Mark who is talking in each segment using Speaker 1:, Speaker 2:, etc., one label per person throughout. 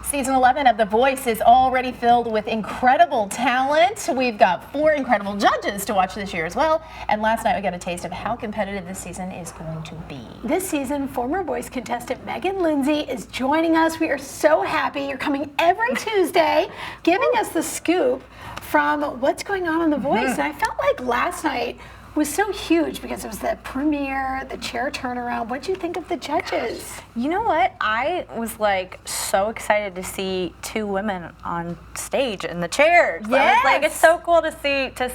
Speaker 1: Season 11 of The Voice is already filled with incredible talent. We've got 4 incredible judges to watch this year as well. And last night we got a taste of how competitive this season is going to be.
Speaker 2: This season, former Voice contestant Megan Lindsay is joining us. We are so happy. You're coming every Tuesday, giving us the scoop from what's going on The Voice. And I felt like last night was so huge because it was the premiere, the chair turnaround. What did you think of the judges?
Speaker 3: You know what? I was like so excited to see 2 women on stage in the chairs.
Speaker 1: Yes.
Speaker 3: I was like, it's so cool to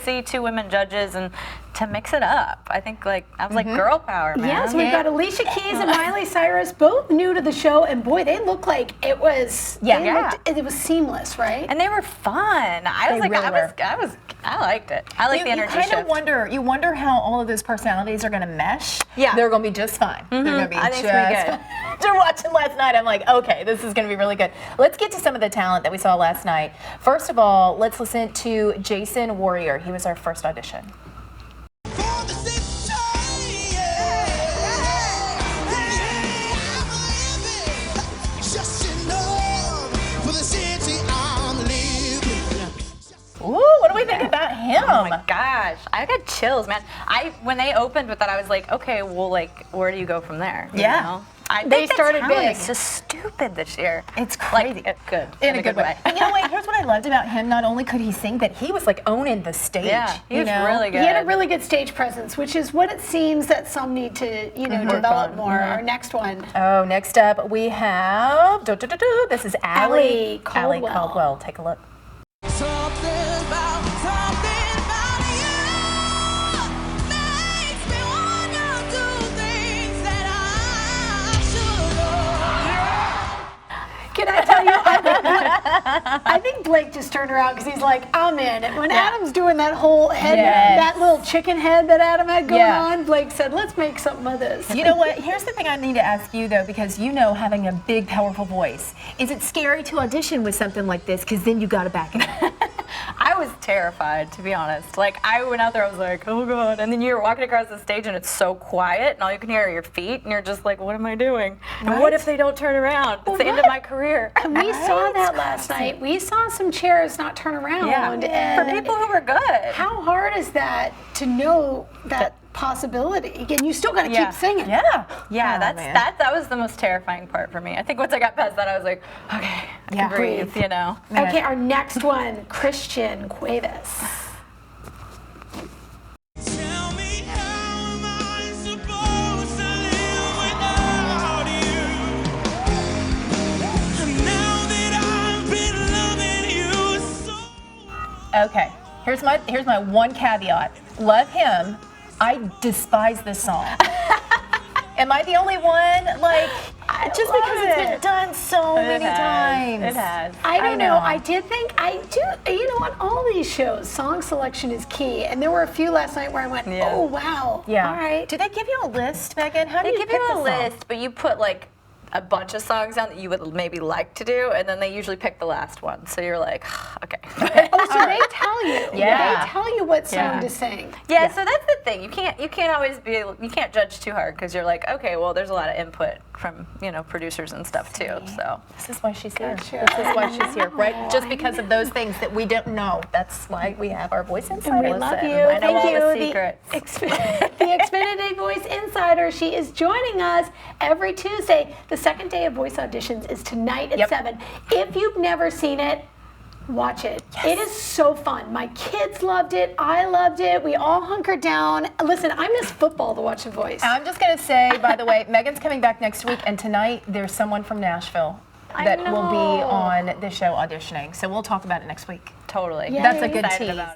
Speaker 3: see 2 women judges and to mix it up. I think I was like girl power, man.
Speaker 2: Yes, we've got Alicia Keys and Miley Cyrus, both new to the show, and boy, they look like it was. It was seamless, right?
Speaker 3: And they were fun. I liked it. I like the energy
Speaker 1: You
Speaker 3: shift.
Speaker 1: You wonder how all of those personalities are going to mesh.
Speaker 3: Yeah.
Speaker 1: They're going to be just fine. They're going to be
Speaker 3: I think
Speaker 1: just
Speaker 3: it's gonna be
Speaker 1: fine. After watching last night, I'm like, okay, this is going to be really good. Let's get to some of the talent that we saw last night. First of all, let's listen to Jason Warrior. He was our first audition. Ooh, what do we think about him?
Speaker 3: Oh my gosh, I got chills, man. When they opened with that, I was like, okay, well, like, where do you go from there? You know?
Speaker 2: They started big.
Speaker 3: It's just stupid this year.
Speaker 1: It's crazy.
Speaker 3: Like, good.
Speaker 1: In a good way. And you know what? Here's what I loved about him. Not only could he sing, but he was like owning the stage.
Speaker 3: Yeah, he was really good.
Speaker 2: He had a really good stage presence, which is what it seems that some need to, develop more. Our next one.
Speaker 1: Oh, next up we have this is Allie
Speaker 2: Caldwell.
Speaker 1: Take a look.
Speaker 4: Something about you makes me wanna do things that I should.
Speaker 2: Can I tell you, I think Blake just turned around because he's like, I'm in. And when Adam's doing that whole head, that little chicken head that Adam had going on, Blake said, let's make something of this.
Speaker 1: You know what? Here's the thing I need to ask you, though, because having a big, powerful voice. Is it scary to audition with something like this? Because then you got to back it up.
Speaker 3: I was terrified, to be honest. Like, I went out there, I was like, oh God. And then you're walking across the stage and it's so quiet and all you can hear are your feet and you're just like, what am I doing? And what if they don't turn around? It's the end of my career.
Speaker 2: And we saw that last night. We saw some chairs not turn around.
Speaker 3: Yeah. For people who were good.
Speaker 2: How hard is that to know that possibility? And you still got to keep singing.
Speaker 3: Yeah,
Speaker 1: Oh,
Speaker 3: that was the most terrifying part for me. I think once I got past that, I was like, okay, I can breathe, you know.
Speaker 2: Okay, our next one, Christian Cuevas.
Speaker 4: Tell me, how am I supposed to live without you? Now that I've been loving you so.
Speaker 1: Okay, here's my one caveat. Love him. I despise this song. Am I the only one? Like, just because it's been done so many times.
Speaker 3: It has.
Speaker 2: I don't know. I did think, you know, on all these shows, song selection is key. And there were a few last night where I went, oh, wow.
Speaker 1: Yeah.
Speaker 2: All right.
Speaker 1: Do they give you a list, Megan? How do
Speaker 3: They
Speaker 1: you
Speaker 3: give
Speaker 1: pick
Speaker 3: you
Speaker 1: the
Speaker 3: a
Speaker 1: song?
Speaker 3: list, but you put like a bunch of songs down that you would maybe like to do, and then they usually pick the last one. So you're like, okay.
Speaker 2: Oh, so they tell you.
Speaker 1: Yeah.
Speaker 2: They tell you what song to sing.
Speaker 3: Yeah, so that's the thing. You can't always you can't judge too hard because you're like, okay, well, there's a lot of input from producers and stuff too. So
Speaker 1: This is why she's here.
Speaker 2: Gotcha.
Speaker 1: This is why she's here, right? Just because of those things that we don't know. That's why we have our voice insider.
Speaker 2: We love
Speaker 3: Listen,
Speaker 2: you.
Speaker 3: I know
Speaker 2: Thank
Speaker 3: all
Speaker 2: you.
Speaker 3: the secrets.
Speaker 2: The Xfinity Voice Insider. She is joining us every Tuesday. The second day of voice auditions is tonight at 7. If you've never seen it, watch it. It is so fun. My kids loved it. I loved it. We all hunkered down. Listen, I miss football to watch The Voice.
Speaker 1: I'm just going to say, by the way, Megan's coming back next week, and tonight there's someone from Nashville that will be on the show auditioning. So we'll talk about it next week.
Speaker 3: Totally.
Speaker 2: Yay.
Speaker 1: That's a good
Speaker 3: Excited
Speaker 1: tease.
Speaker 3: about it.